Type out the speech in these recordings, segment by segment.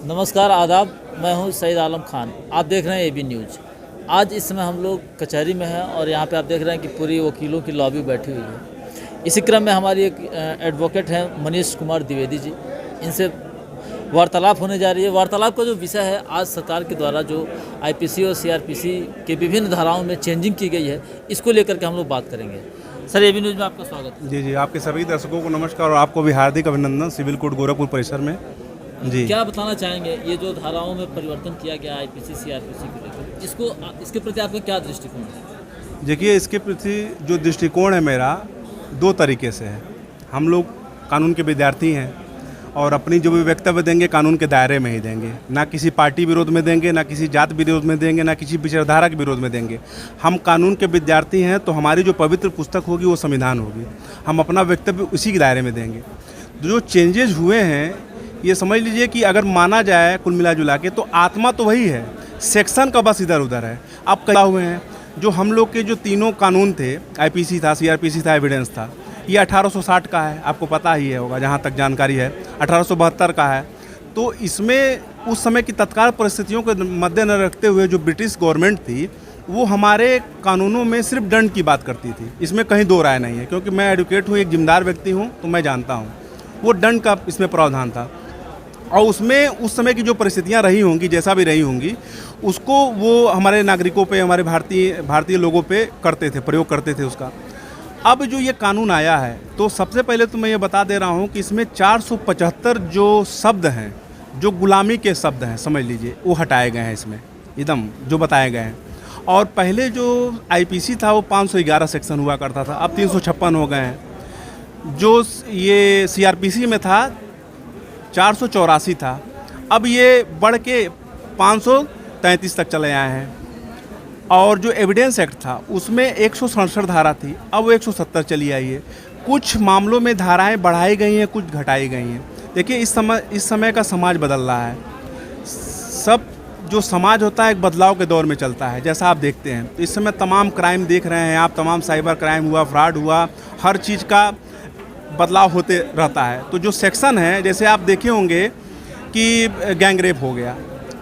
नमस्कार आदाब, मैं हूं सईद आलम खान। आप देख रहे हैं एबी न्यूज़। आज इस समय हम लोग कचहरी में हैं और यहां पे आप देख रहे हैं कि पूरी वकीलों की लॉबी बैठी हुई है। इसी क्रम में हमारी एक एडवोकेट हैं मनीष कुमार द्विवेदी जी, इनसे वार्तालाप होने जा रही है। वार्तालाप का जो विषय है, आज सरकार के द्वारा जो आईपीसी और सीआरपीसी के विभिन्न धाराओं में चेंजिंग की गई है, इसको लेकर के हम लोग बात करेंगे। सर, एबी न्यूज़ में आपका स्वागत है। जी, आपके सभी दर्शकों को नमस्कार और आपको भी हार्दिक अभिनंदन सिविल कोर्ट गोरखपुर परिसर में। जी, क्या बताना चाहेंगे, ये जो धाराओं में परिवर्तन किया गया आईपीसी सीआरपीसी को लेकर, इसके प्रति आपका क्या दृष्टिकोण है? देखिए, इसके प्रति जो दृष्टिकोण है मेरा, दो तरीके से है। हम लोग कानून के विद्यार्थी हैं और अपनी जो भी वक्तव्य देंगे कानून के दायरे में ही देंगे, ना किसी पार्टी विरोध में देंगे, ना किसी जात विरोध में देंगे, ना किसी विचारधारा के विरोध में देंगे। हम कानून के विद्यार्थी हैं तो हमारी जो पवित्र पुस्तक होगी वो संविधान होगी। हम अपना वक्तव्य उसी के दायरे में देंगे। जो चेंजेज हुए हैं, ये समझ लीजिए कि अगर माना जाए कुल मिला जुला के तो आत्मा तो वही है, सेक्शन का बस इधर उधर है। अब क्या हुए हैं, जो हम लोग के जो तीनों कानून थे, आईपीसी था, सीआरपीसी था, एविडेंस था, ये 1860 का है, आपको पता ही है होगा जहाँ तक जानकारी है। 1872 का है। तो इसमें उस समय की तत्काल परिस्थितियों के मद्देनजर रखते हुए जो ब्रिटिश गवर्नमेंट थी वो हमारे कानूनों में सिर्फ दंड की बात करती थी। इसमें कहीं दो राय नहीं है, क्योंकि मैं एडवोकेट हूँ, एक जिम्मेदार व्यक्ति हूँ, तो मैं जानता हूँ वो दंड का इसमें प्रावधान था। और उसमें उस समय की जो परिस्थितियां रही होंगी, जैसा भी रही होंगी, उसको वो हमारे नागरिकों पे, हमारे भारतीय लोगों पे करते थे, प्रयोग करते थे उसका। अब जो ये कानून आया है, तो सबसे पहले तो मैं ये बता दे रहा हूँ कि इसमें 475 जो शब्द हैं, जो गुलामी के शब्द हैं, समझ लीजिए, वो हटाए गए हैं इसमें, एकदम जो बताए गए हैं। और पहले जो आईपीसी था वो 511 सेक्शन हुआ करता था, अब 356 हो गए हैं। जो ये सीआरपीसी में था 484 था, अब ये बढ़ के 533 तक चले आए हैं। और जो एविडेंस एक्ट था उसमें 167 धारा थी, अब वो 170 चली आई है। कुछ मामलों में धाराएं बढ़ाई गई हैं, कुछ घटाई गई हैं। देखिए, इस समय का समाज बदल रहा है। सब जो समाज होता है एक बदलाव के दौर में चलता है, जैसा आप देखते हैं। तो इस समय तमाम क्राइम देख रहे हैं आप, तमाम साइबर क्राइम हुआ, फ्रॉड हुआ, हर चीज़ का बदलाव होते रहता है। तो जो सेक्शन है, जैसे आप देखे होंगे कि गैंग रेप हो गया,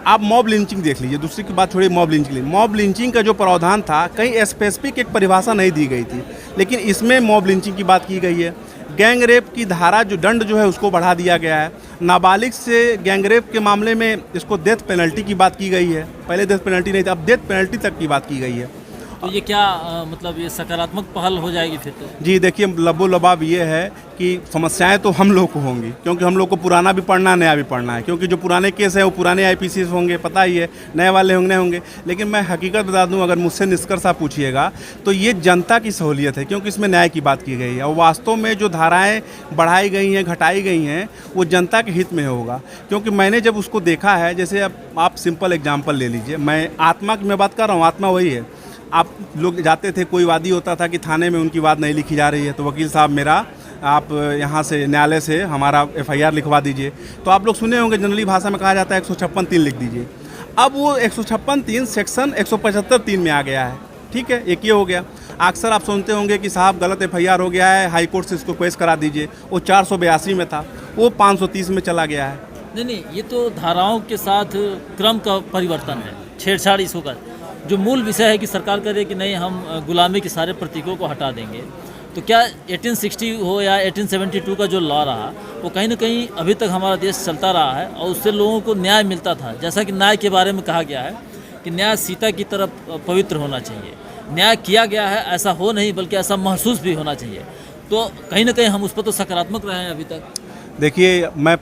आप मॉब लिंचिंग देख लीजिए, दूसरी की बात छोड़िए, मॉब लिंचिंग का जो प्रावधान था, कहीं स्पेसिफिक एक परिभाषा नहीं दी गई थी, लेकिन इसमें मॉब लिंचिंग की बात की गई है। गैंग रेप की धारा जो दंड जो है उसको बढ़ा दिया गया है। नाबालिग से गैंग रेप के मामले में इसको डेथ पेनल्टी की बात की गई है। पहले डेथ पेनल्टी नहीं थी, अब डेथ पेनल्टी तक की बात की गई है। तो ये क्या मतलब ये सकारात्मक पहल हो जाएगी फिर तो? जी, देखिए, लबोलबाब ये है कि समस्याएं तो हम लोग को होंगी, क्योंकि हम लोग को पुराना भी पढ़ना, नया भी पढ़ना है। क्योंकि जो पुराने केस हैं वो पुराने आईपीसी होंगे, पता ही है, नए वाले होंगे। लेकिन मैं हकीकत बता दूं, अगर मुझसे निष्कर्ष आप पूछिएगा तो ये जनता की सहूलियत है, क्योंकि इसमें न्याय की बात की गई है। और वास्तव में जो धाराएँ बढ़ाई गई हैं, घटाई गई हैं, वो जनता के हित में होगा। क्योंकि मैंने जब उसको देखा है, जैसे अब आप सिंपल एग्जाम्पल ले लीजिए, मैं आत्मा की मैं बात कर रहा हूँ, आत्मा वही है। आप लोग जाते थे, कोई वादी होता था कि थाने में उनकी बात नहीं लिखी जा रही है, तो वकील साहब मेरा आप यहाँ से न्यायालय से हमारा एफआईआर लिखवा दीजिए। तो आप लोग सुने होंगे, जनरली भाषा में कहा जाता है 156(3) लिख दीजिए। अब वो 156(3) सेक्शन 175(3) में आ गया है। ठीक है, एक ये हो गया। अक्सर आप सुनते होंगे कि साहब गलत एफआईआर हो गया है, हाई कोर्ट से इसको पेश करा दीजिए। वो 482 में था, वो 530 में चला गया है। नहीं, ये तो धाराओं के साथ क्रम का परिवर्तन है, छेड़छाड़ इसको कर। जो मूल विषय है कि सरकार करे कि नहीं, हम गुलामी के सारे प्रतीकों को हटा देंगे। तो क्या 1860 हो या 1872 का जो लॉ रहा, वो कहीं ना कहीं अभी तक हमारा देश चलता रहा है और उससे लोगों को न्याय मिलता था। जैसा कि न्याय के बारे में कहा गया है कि न्याय सीता की तरफ पवित्र होना चाहिए। न्याय किया गया है, ऐसा हो नहीं, बल्कि ऐसा महसूस भी होना चाहिए। तो कहीं ना कहीं हम उस पर तो सकारात्मक रहे हैं अभी तक। देखिए, मैं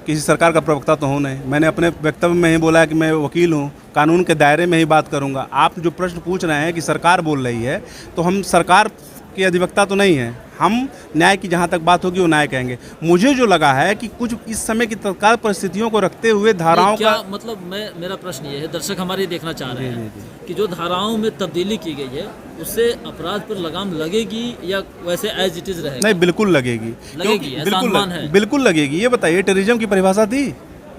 किसी सरकार का प्रवक्ता तो हूँ नहीं, मैंने अपने वक्तव्य में ही बोला है कि मैं वकील हूँ, कानून के दायरे में ही बात करूँगा। आप जो प्रश्न पूछ रहे हैं कि सरकार बोल रही है, तो हम सरकार के अधिवक्ता तो नहीं हैं। हम न्याय की जहाँ तक बात होगी वो न्याय कहेंगे। मुझे जो लगा है कि कुछ इस समय की तत्काल परिस्थितियों को रखते हुए धाराओं का मतलब मेरा प्रश्न ये है, दर्शक हमारे देखना चाह रहे हैं कि जो धाराओं में तब्दीली की गई है उससे अपराध पर लगाम लगेगी या वैसे एज इट इज रहेगा? नहीं, बिल्कुल लगेगी, ऐसा अनुमान है? बिल्कुल लगेगी। ये बताइए, टेररिज्म की परिभाषा थी?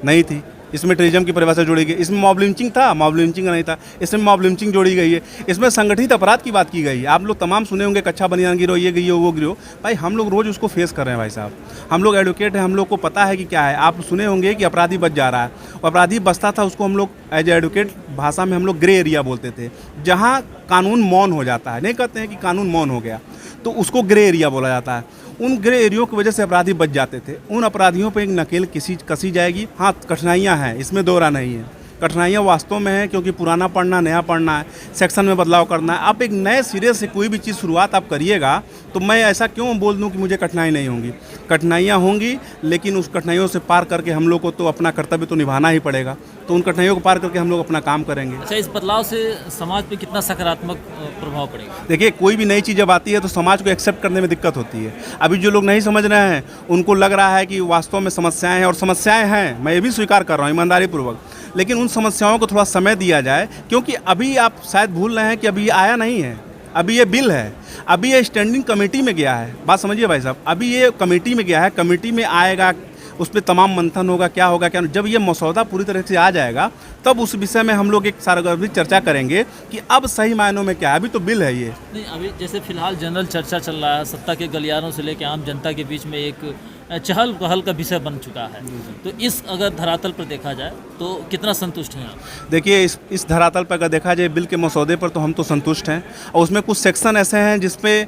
नहीं थी। इसमें टेररिज्म की परिभाषा जोड़ी गई, इसमें मॉब लिंचिंग था, मॉब लिंचिंग नहीं था, इसमें मॉब लिंचिंग जोड़ी गई है, इसमें संगठित अपराध की बात की गई है। आप लोग तमाम सुने होंगे कच्चा बनियान गिरो, ये गिरो वो गिरो, भाई हम लोग रोज़ उसको फेस कर रहे हैं भाई साहब। हम लोग एडवोकेट हैं, हम लोग को पता है कि क्या है। आप सुने होंगे कि अपराधी बच जा रहा है, अपराधी बचता था उसको हम लोग एज एडवोकेट भाषा में हम लोग ग्रे एरिया बोलते थे, जहाँ कानून मौन हो जाता है। नहीं कहते हैं कि कानून मौन हो गया, तो उसको ग्रे एरिया बोला जाता है। उन ग्रे एरियो की वजह से अपराधी बच जाते थे। उन अपराधियों पर एक नकेल कसी जाएगी। हाँ, कठिनाइयाँ हैं, इसमें दो राह नहीं है। कठिनाइयाँ वास्तव में है, क्योंकि पुराना पढ़ना, नया पढ़ना है, सेक्शन में बदलाव करना है। आप एक नए सिरे से कोई भी चीज़ शुरुआत आप करिएगा, तो मैं ऐसा क्यों बोल दूं कि मुझे कठिनाई नहीं होंगी। कठिनाइयाँ होंगी, लेकिन उस कठिनाइयों से पार करके हम लोग को तो अपना कर्तव्य तो निभाना ही पड़ेगा। तो उन कठिनाइयों को पार करके हम लोग अपना काम करेंगे। अच्छा, इस बदलाव से समाज पे कितना सकारात्मक प्रभाव पड़ेगा? देखिए, कोई भी नई चीज़ जब आती है तो समाज को एक्सेप्ट करने में दिक्कत होती है। अभी जो लोग नहीं समझ रहे हैं, उनको लग रहा है कि वास्तव में समस्याएं हैं, और समस्याएं हैं, मैं ये भी स्वीकार कर रहा हूँ ईमानदारी पूर्वक। लेकिन उन समस्याओं को थोड़ा समय दिया जाए, क्योंकि अभी आप शायद भूल रहे हैं कि अभी ये आया नहीं है, अभी ये बिल है, अभी ये स्टैंडिंग कमेटी में गया है। बात समझिए भाई साहब, अभी ये कमेटी में गया है, कमेटी में आएगा, उस पर तमाम मंथन होगा, क्या होगा क्या। जब ये मसौदा पूरी तरह से आ जाएगा, तब उस विषय में हम लोग एक सार्वजनिक चर्चा करेंगे कि अब सही मायनों में क्या है। अभी तो बिल है ये। नहीं, अभी जैसे फिलहाल जनरल चर्चा चल रहा है, सत्ता के गलियारों से लेकर आम जनता के बीच में एक चहल पहल का विषय बन चुका है। तो इस अगर धरातल पर देखा जाए तो कितना संतुष्ट हैं आप? देखिए, इस धरातल पर अगर देखा जाए बिल के मसौदे पर, तो हम तो संतुष्ट हैं। और उसमें कुछ सेक्शन ऐसे हैं जिसपे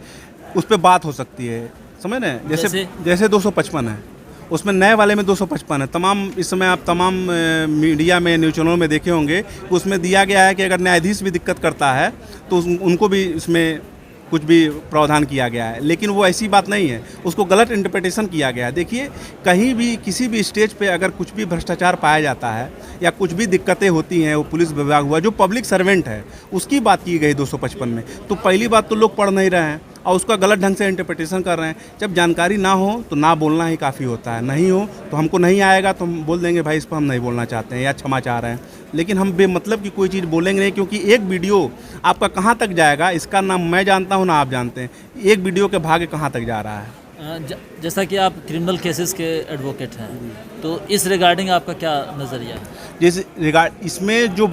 उस पर बात हो सकती है, समझ रहे हैं। जैसे 255 है, उसमें नए वाले में 255 है। तमाम इस समय आप तमाम मीडिया में, न्यूज़ चैनलों में देखे होंगे कि उसमें दिया गया है कि अगर न्यायाधीश भी दिक्कत करता है तो उनको भी इसमें कुछ भी प्रावधान किया गया है। लेकिन वो ऐसी बात नहीं है, उसको गलत इंटरप्रिटेशन किया गया है। देखिए, कहीं भी किसी भी स्टेज पे अगर कुछ भी भ्रष्टाचार पाया जाता है या कुछ भी दिक्कतें होती हैं, वो पुलिस विभाग हुआ, जो पब्लिक सर्वेंट है, उसकी बात की गई 255 में। तो पहली बात तो लोग पढ़ नहीं रहे हैं और उसका गलत ढंग से इंटरप्रिटेशन कर रहे हैं। जब जानकारी ना हो तो ना बोलना ही काफ़ी होता है। नहीं हो तो हमको नहीं आएगा तो हम बोल देंगे भाई इस पर हम नहीं बोलना चाहते हैं या क्षमा चाह रहे हैं। लेकिन हम बेमतलब की कोई चीज़ बोलेंगे नहीं, क्योंकि एक वीडियो आपका कहाँ तक जाएगा इसका ना मैं जानता हूँ ना आप जानते हैं। एक वीडियो के भाग्य कहाँ तक जा रहा है। जैसा कि आप क्रिमिनल केसेस के एडवोकेट हैं, तो इस रिगार्डिंग आपका क्या नज़रिया है? जैसे इसमें जो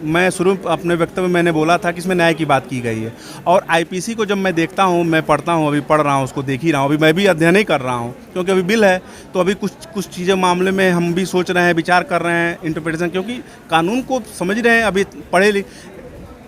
मैं शुरू अपने वक्तव्य में मैंने बोला था कि इसमें न्याय की बात की गई है। और आईपीसी को जब मैं देखता हूँ, मैं पढ़ता हूँ, अभी पढ़ रहा हूँ, उसको देख ही रहा हूँ, अभी मैं भी अध्ययन ही कर रहा हूँ, क्योंकि अभी बिल है। तो अभी कुछ चीज़ें मामले में हम भी सोच रहे हैं, विचार कर रहे हैं, इंटरप्रिटेशन, क्योंकि कानून को समझ रहे हैं। अभी पढ़े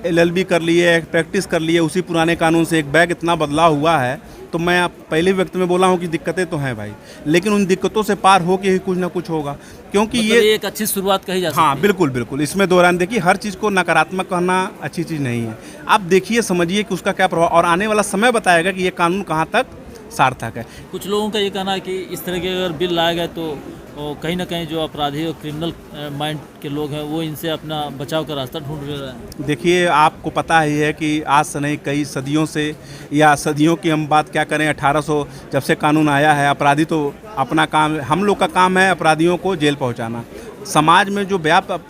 LLB कर लिए, प्रैक्टिस कर लिए, उसी पुराने कानून से एक बैग इतना बदलाव हुआ है। तो मैं आप पहले वक्त में बोला हूँ कि दिक्कतें तो हैं भाई, लेकिन उन दिक्कतों से पार हो के ही कुछ ना कुछ होगा, क्योंकि मतलब ये एक अच्छी शुरुआत कही जा सकती है। हाँ, बिल्कुल बिल्कुल, इसमें दौरान देखिए, हर चीज़ को नकारात्मक कहना अच्छी चीज़ नहीं है। आप देखिए, समझिए कि उसका क्या प्रभाव, और आने वाला समय बताएगा कि ये कानून कहाँ तक सार्थक है। कुछ लोगों का ये कहना है कि इस तरह के अगर बिल लाया गया तो कहीं ना कहीं जो अपराधी और क्रिमिनल माइंड के लोग हैं वो इनसे अपना बचाव का रास्ता ढूंढ रहे हैं। देखिए, आपको पता ही है कि आज से नहीं, कई सदियों से, या सदियों की हम बात क्या करें, 1800 जब से कानून आया है, अपराधी तो अपना काम, हम लोग का काम है अपराधियों को जेल पहुंचाना। समाज में जो व्याप्त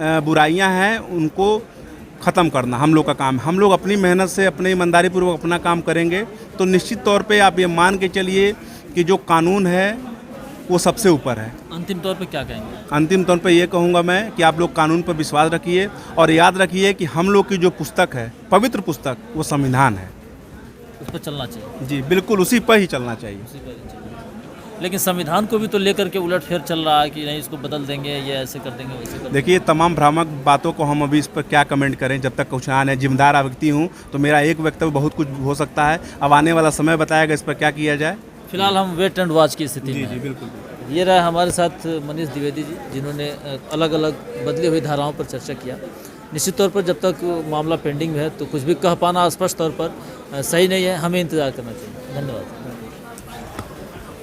बुराइयां हैं उनको ख़त्म करना हम लोग का काम है। हम लोग अपनी मेहनत से, अपनी ईमानदारी पूर्वक अपना काम करेंगे तो निश्चित तौर पे आप ये मान के चलिए कि जो कानून है वो सबसे ऊपर है। अंतिम तौर पे क्या कहेंगे? अंतिम तौर पे ये कहूँगा मैं कि आप लोग कानून पर विश्वास रखिए, और याद रखिए कि हम लोग की जो पुस्तक है, पवित्र पुस्तक, वो संविधान है। उस पर चलना चाहिए। जी बिल्कुल, उसी पर ही चलना चाहिए। उसी पर ही चाहिए। लेकिन संविधान को भी तो लेकर के उलट फेर चल रहा है कि नहीं इसको बदल देंगे, ये ऐसे कर देंगे, वैसे कर देंगे। देखिए, तमाम भ्रामक बातों को हम अभी इस पर क्या कमेंट करें, जब तक कुछ आने। जिम्मेदार व्यक्ति हूँ तो मेरा एक वक्तव्य बहुत कुछ हो सकता है। अब आने वाला समय बताएगा इस पर क्या किया जाए। फिलहाल हम वेट एंड वॉच की स्थिति में। जी बिल्कुल। ये रहा हमारे साथ मनीष द्विवेदी जी, जिन्होंने अलग अलग बदली हुई धाराओं पर चर्चा किया। निश्चित तौर पर जब तक मामला पेंडिंग है तो कुछ भी कह पाना स्पष्ट तौर पर सही नहीं है, हमें इंतज़ार करना चाहिए। धन्यवाद।